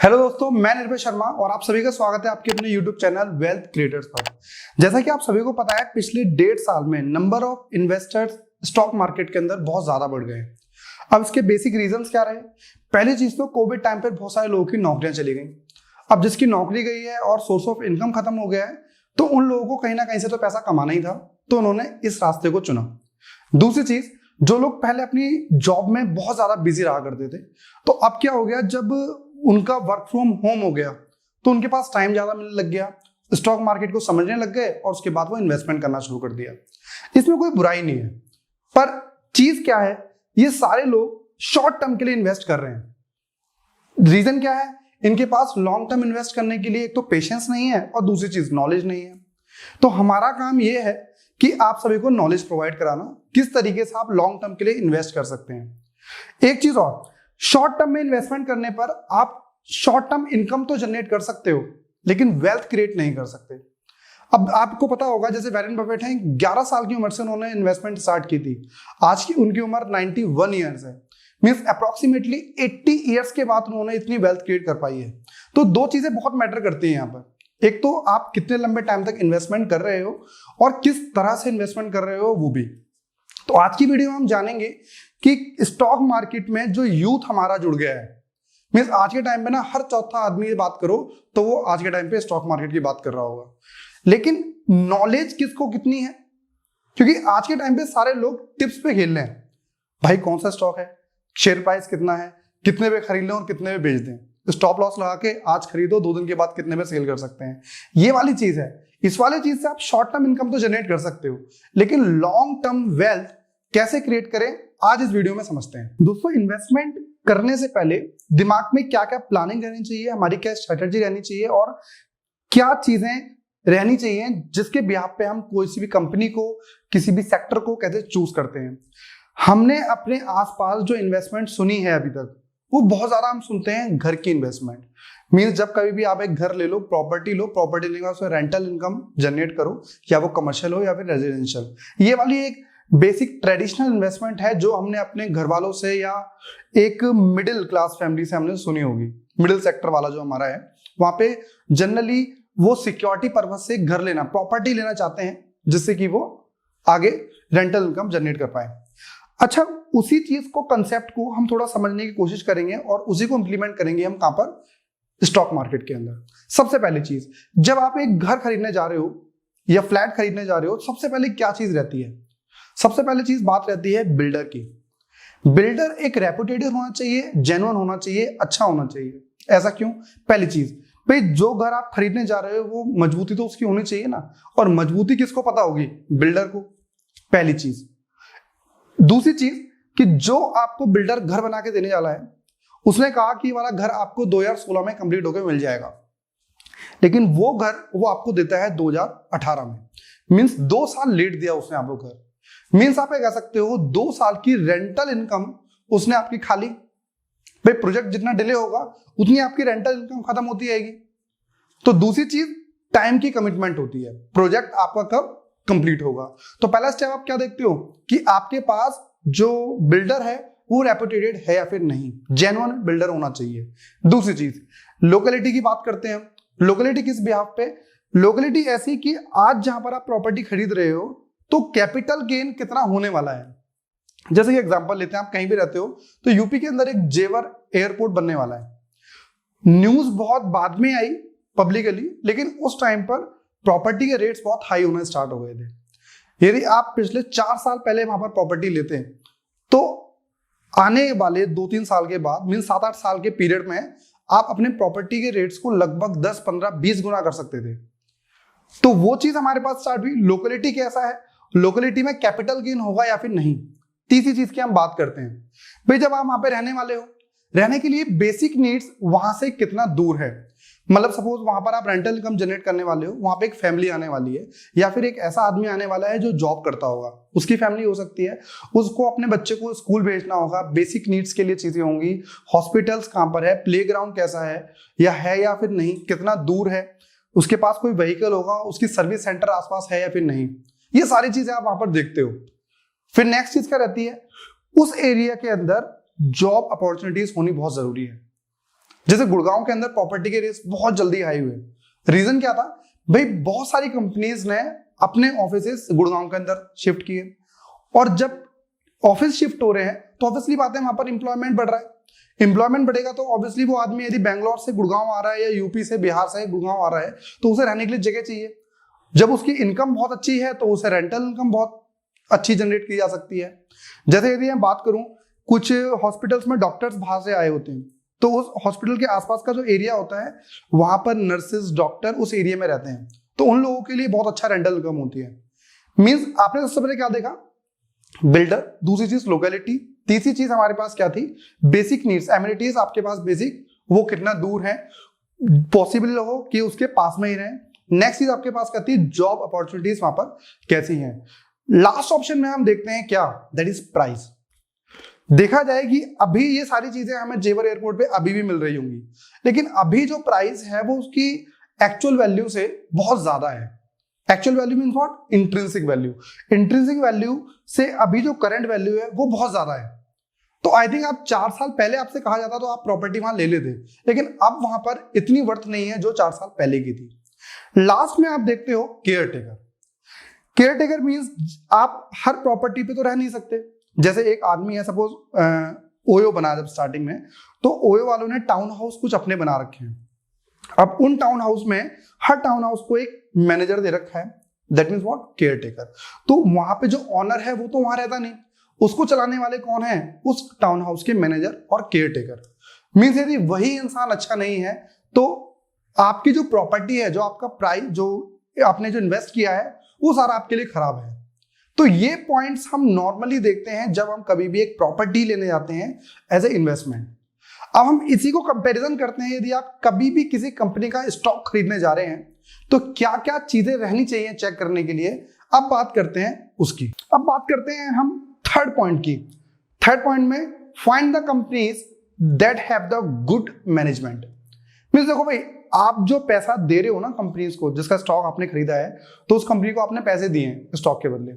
Hello दोस्तों, मैं निर्भय शर्मा और आप सभी का स्वागत है आपके अपने यूट्यूब चैनल वेल्थ क्रिएटर्स पर। जैसा कि आप सभी को पता है, पिछले 1.5 साल में number of investors stock market के अंदर बहुत ज्यादा बढ़ गए। अब इसके बेसिक रीजंस क्या रहे? पहली चीज तो कोविड टाइम पर बहुत सारे लोगों की नौकरियां चली गई। अब जिसकी नौकरी गई है और सोर्स ऑफ इनकम खत्म हो गया है, तो उन लोगों को कहीं ना कहीं से तो पैसा कमाना ही था, तो उन्होंने इस रास्ते को चुना। दूसरी चीज, जो लोग पहले अपनी जॉब में बहुत ज्यादा बिजी रहा करते थे, तो अब क्या हो गया, जब उनका वर्क फ्रॉम होम हो गया तो उनके पास टाइम ज्यादा मिलने लग गया, स्टॉक मार्केट को समझने लग गए और उसके बाद वो इन्वेस्टमेंट करना शुरू कर दिया। इसमें कोई बुराई नहीं है, पर चीज क्या है, ये सारे लोग शॉर्ट टर्म के लिए इन्वेस्ट कर रहे हैं। रीजन क्या है? इनके पास लॉन्ग टर्म इन्वेस्ट करने के लिए एक तो पेशेंस नहीं है और दूसरी चीज नॉलेज नहीं है। तो हमारा काम ये है कि आप सभी को नॉलेज प्रोवाइड कराना, किस तरीके से आप लॉन्ग टर्म के लिए इन्वेस्ट कर सकते हैं। एक चीज और, शॉर्ट टर्म में इन्वेस्टमेंट करने पर आप शॉर्ट टर्म इनकम तो जनरेट कर सकते हो, लेकिन वेल्थ क्रिएट नहीं कर सकते। अब आपको पता होगा, जैसे वॉरेन बफेट हैं, 11 साल की उम्र से उन्होंने इन्वेस्टमेंट स्टार्ट की थी। आज की उनकी उम्र 91 ईयर्स है, मींस अप्रोक्सीमेटली 80 ईयर्स के बाद उन्होंने इतनी वेल्थ क्रिएट कर पाई है। तो दो चीजें बहुत मैटर करती हैं यहाँ पर। एक तो आप कितने लंबे टाइम तक इन्वेस्टमेंट कर रहे हो और किस तरह से इन्वेस्टमेंट कर रहे हो वो भी। तो आज की वीडियो में हम जानेंगे कि स्टॉक मार्केट में जो यूथ हमारा जुड़ गया है, मींस आज के टाइम पे ना हर चौथा आदमी ये बात करो तो वो आज के टाइम पे स्टॉक मार्केट की बात कर रहा होगा, लेकिन नॉलेज किसको कितनी है? क्योंकि आज के टाइम पे सारे लोग टिप्स पे खेल रहे हैं। भाई कौन सा स्टॉक है, शेयर प्राइस कितना है, कितने पे खरीद लें और कितने पे बेच दें, स्टॉप लॉस लगा के आज खरीदो, 2 दिन के बाद कितने पे सेल कर सकते हैं। ये वाली चीज है। इस वाली चीज से आप शॉर्ट टर्म इनकम तो जनरेट कर सकते हो, लेकिन लॉन्ग टर्म वेल्थ कैसे क्रिएट करें, आज इस वीडियो में समझते हैं। दोस्तों, इन्वेस्टमेंट करने से पहले दिमाग में क्या क्या प्लानिंग रहनी चाहिए, हमारी क्या स्ट्रेटेजी रहनी चाहिए और क्या चीजें रहनी चाहिए जिसके बिहाफ पे हम कोई सी भी कंपनी को, किसी भी सेक्टर को कैसे चूज करते हैं। हमने अपने आसपास जो इन्वेस्टमेंट सुनी है अभी तक, वो बहुत ज्यादा हम सुनते हैं घर की इन्वेस्टमेंट। मींस जब कभी भी आप एक घर ले लो, प्रॉपर्टी लेने के बाद उसमें रेंटल इनकम जनरेट करो, या वो कमर्शियल हो या फिर रेजिडेंशियल। ये वाली एक बेसिक ट्रेडिशनल इन्वेस्टमेंट है जो हमने अपने घर वालों से या एक मिडिल क्लास फैमिली से हमने सुनी होगी। मिडिल सेक्टर वाला जो हमारा है, वहां पे जनरली वो सिक्योरिटी पर्पज से घर लेना, प्रॉपर्टी लेना चाहते हैं, जिससे कि वो आगे रेंटल इनकम जनरेट कर पाए। अच्छा, उसी चीज को, कंसेप्ट को हम थोड़ा समझने की कोशिश करेंगे और उसी को इंप्लीमेंट करेंगे हम कहां पर? स्टॉक मार्केट के अंदर। सबसे पहली चीज, जब आप एक घर खरीदने जा रहे हो या फ्लैट खरीदने जा रहे हो, सबसे पहले क्या चीज रहती है? सबसे पहले चीज बात रहती है बिल्डर की। बिल्डर एक रेपुटेटेड होना चाहिए, जेन्युइन होना चाहिए, अच्छा होना चाहिए। ऐसा क्यों? पहली चीज, भाई जो घर आप खरीदने जा रहे हो वो मजबूती तो उसकी होनी चाहिए ना, और मजबूती किसको पता होगी? बिल्डर को। पहली चीज। दूसरी चीज कि जो आपको बिल्डर घर बना के देने वाला है, उसने कहा कि वाला घर आपको 2016 में कंप्लीट होकर मिल जाएगा, लेकिन वो घर वो आपको देता है 2018 में। मींस 2 साल लेट दिया उसने आपको घर। मींस आप कह सकते हो 2 साल की रेंटल इनकम उसने आपकी खाली। भाई प्रोजेक्ट जितना डिले होगा उतनी आपकी रेंटल इनकम खत्म होती जाएगी। तो दूसरी चीज, टाइम की कमिटमेंट होती है, प्रोजेक्ट आपका कब कंप्लीट होगा। तो पहला स्टेप आप क्या देखते हो कि आपके पास जो बिल्डर है वो रेपुटेटेड है या फिर नहीं, जेन्युइन बिल्डर होना चाहिए। दूसरी चीज, लोकेलिटी की बात करते हैं। लोकेलिटी किस बिहाफ पे? लोकेलिटी ऐसी कि आज जहां पर आप प्रॉपर्टी खरीद रहे हो तो कैपिटल गेन कितना होने वाला है। जैसे कि एग्जांपल लेते हैं, आप कहीं भी रहते हो तो यूपी के अंदर एक जेवर एयरपोर्ट बनने वाला है। न्यूज बहुत बाद में आई पब्लिकली, लेकिन उस टाइम पर प्रॉपर्टी के रेट्स बहुत हाई होना स्टार्ट हो गए थे। यदि आप पिछले 4 साल पहले वहां पर प्रॉपर्टी लेते हैं तो आने वाले 2-3 साल के बाद, मीन 7-8 साल के पीरियड में आप अपने प्रॉपर्टी के रेट्स को लगभग 10, 15, 20 गुना कर सकते थे। तो वो चीज हमारे पास स्टार्ट हुई। लोकेलिटी कैसा है? लोकेलिटी में कैपिटल गेन होगा या फिर नहीं। तीसरी चीज की हम बात करते हैं, भाई जब आप वहां पे रहने वाले हो, रहने के लिए बेसिक नीड्स वहां से कितना दूर है। मतलब सपोज वहां पर आप रेंटल इनकम जनरेट करने वाले हो, वहां पे एक फैमिली आने वाली है या फिर एक ऐसा आदमी आने वाला है जो जॉब करता होगा, उसकी फैमिली हो सकती है, उसको अपने बच्चे को स्कूल भेजना होगा, बेसिक नीड्स के लिए चीजें होंगी। हॉस्पिटल्स कहां पर है, प्लेग्राउंड कैसा है या फिर नहीं, कितना दूर है, उसके पास कोई व्हीकल होगा, उसकी सर्विस सेंटर आसपास है या फिर नहीं, ये सारी चीजें आप वहां पर देखते हो। फिर नेक्स्ट चीज क्या रहती है? उस एरिया के अंदर जॉब अपॉर्चुनिटीज होनी बहुत जरूरी है। जैसे गुड़गांव के अंदर प्रॉपर्टी के रेट्स बहुत जल्दी हाई हुए। रीजन क्या था भाई, बहुत सारी कंपनीज ने अपने ऑफिसेस गुड़गांव के अंदर शिफ्ट किए, और जब ऑफिस शिफ्ट हो रहे हैं तो ऑब्वियसली बात है वहां पर इंप्लॉयमेंट बढ़ रहा है। इंप्लॉयमेंट बढ़ेगा तो ऑब्वियसली वो आदमी यदि बैंगलोर से गुड़गांव आ रहा है या यूपी से बिहार से गुड़गांव आ रहा है तो उसे रहने के लिए जगह चाहिए। जब उसकी इनकम बहुत अच्छी है तो उसे रेंटल इनकम बहुत अच्छी जनरेट की जा सकती है। जैसे यदि मैं बात करूं, कुछ हॉस्पिटल्स में डॉक्टर्स बाहर से आए होते हैं, तो उस हॉस्पिटल के आसपास का जो एरिया होता है वहां पर नर्सेज डॉक्टर उस एरिया में रहते हैं, तो उन लोगों के लिए बहुत अच्छा रेंटल इनकम होती है। मींस आपने सबसे पहले क्या देखा, बिल्डर, दूसरी चीज लोकेलिटी, तीसरी चीज हमारे पास क्या थी, बेसिक नीड्स, एमिनिटीज आपके पास बेसिक, वो कितना दूर है, पॉसिबल हो कि उसके पास में ही रहे। नेक्स्ट चीज आपके पास क्या थी, जॉब अपॉर्चुनिटीज वहां पर कैसी हैं। लास्ट ऑप्शन में हम देखते हैं क्या, दैट इज प्राइस। देखा जाए कि अभी ये सारी चीजें हमें जेवर एयरपोर्ट पे अभी भी मिल रही होंगी, लेकिन अभी जो प्राइस है वो उसकी एक्चुअल वैल्यू से बहुत ज्यादा है। Actual value means what, intrinsic value. Intrinsic value से अभी जो करंट वैल्यू है वो बहुत ज्यादा है। तो आई थिंक आप 4 साल पहले आपसे कहा जाता तो आप प्रॉपर्टी वहां ले लेते, लेकिन अब वहां पर इतनी वर्थ नहीं है जो 4 साल पहले की थी। लास्ट में आप देखते हो care taker. Care taker means आप हर प्रॉपर्टी पे तो रह नहीं सकते। जैसे एक आदमी है, सपोज ओयो बना जब स्टार्टिंग में, तो ओयो वालों ने टाउन हाउस कुछ अपने बना रखे हैं। अब उन टाउन हाउस में हर टाउन हाउस को एक मैनेजर दे रखा है, that means what, care taker. तो वहां पे जो ऑनर है वो तो वहां रहता नहीं, उसको चलाने वाले कौन है, उस टाउन हाउस के मैनेजर और केयर टेकर। मीन्स यदि वही इंसान अच्छा नहीं है तो आपकी जो प्रॉपर्टी है, जो आपका प्राइस, जो आपने जो इन्वेस्ट किया है, वो सारा आपके लिए खराब है। तो ये पॉइंट्स हम नॉर्मली देखते हैं जब हम कभी भी एक प्रॉपर्टी लेने जाते हैं एज ए इन्वेस्टमेंट। अब हम इसी को कंपैरिजन करते हैं, यदि आप कभी भी किसी कंपनी का स्टॉक खरीदने जा रहे हैं तो क्या क्या चीजें रहनी चाहिए चेक करने के लिए। अब बात करते हैं उसकी। अब बात करते हैं हम थर्ड पॉइंट की। थर्ड पॉइंट में find the companies that have the good management. Means देखो भाई, आप जो पैसा दे रहे हो ना कंपनीज को, जिसका स्टॉक आपने खरीदा है, तो उस कंपनी को आपने पैसे दिए हैं स्टॉक के बदले,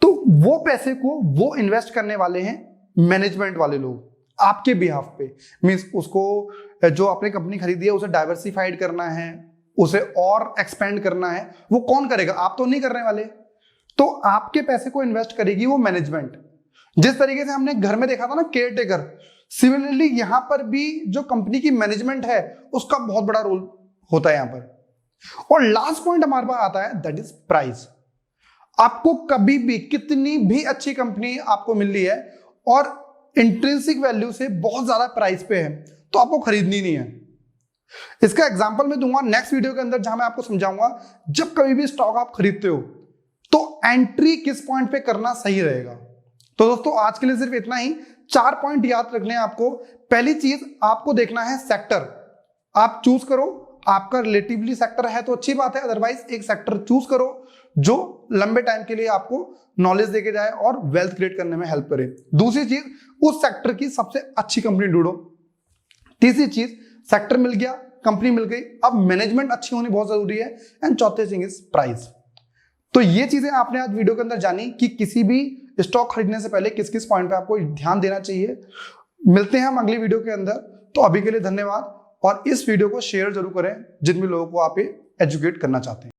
तो वो पैसे को वो इन्वेस्ट करने वाले हैं मैनेजमेंट वाले लोग आपके बिहाफ पे। मींस उसको, जो आपने कंपनी खरीदी है उसे डाइवर्सिफाइड करना है, उसे और एक्सपेंड करना है, वो कौन करेगा, आप तो नहीं करने वाले। तो आपके पैसे को इन्वेस्ट करेगी वो मैनेजमेंट। जिस तरीके से हमने घर में देखा था ना केयर टेकर, सिमिलरली यहां पर भी जो कंपनी की मैनेजमेंट है उसका बहुत बड़ा रोल होता है यहां पर। और लास्ट पॉइंट हमारे पास आता है, दैट इज प्राइस। आपको कभी भी कितनी भी अच्छी कंपनी आपको मिल रही है और इंट्रिंसिक वैल्यू से बहुत ज्यादा प्राइस पे है, तो आपको खरीदनी नहीं है। इसका एग्जांपल मैं दूंगा नेक्स्ट वीडियो के अंदर, जहां मैं आपको समझाऊंगा जब कभी भी स्टॉक आप खरीदते हो तो एंट्री किस पॉइंट पे करना सही रहेगा। तो दोस्तों आज के लिए सिर्फ इतना ही। 4 पॉइंट याद रखने हैं आपको। पहली चीज आपको देखना है सेक्टर, आप चूज करो। आपका रिलेटिवली सेक्टर है तो अच्छी बात है, अदरवाइज एक सेक्टर चूज करो जो लंबे टाइम के लिए आपको नॉलेज देके जाए और वेल्थ क्रिएट करने में हेल्प करे। दूसरी चीज, उस सेक्टर की सबसे अच्छी कंपनी ढूंढो। तीसरी चीज, सेक्टर मिल गया, कंपनी मिल गई, अब मैनेजमेंट अच्छी होनी बहुत जरूरी है। एंड चौथे थिंग इज प्राइस। तो ये चीजें आपने आज वीडियो के अंदर जानी कि किसी भी स्टॉक खरीदने से पहले किस किस पॉइंट पे आपको ध्यान देना चाहिए। मिलते हैं हम अगली वीडियो के अंदर। तो अभी के लिए धन्यवाद, और इस वीडियो को शेयर जरूर करें जिन भी लोगों को आप एजुकेट करना चाहते हैं।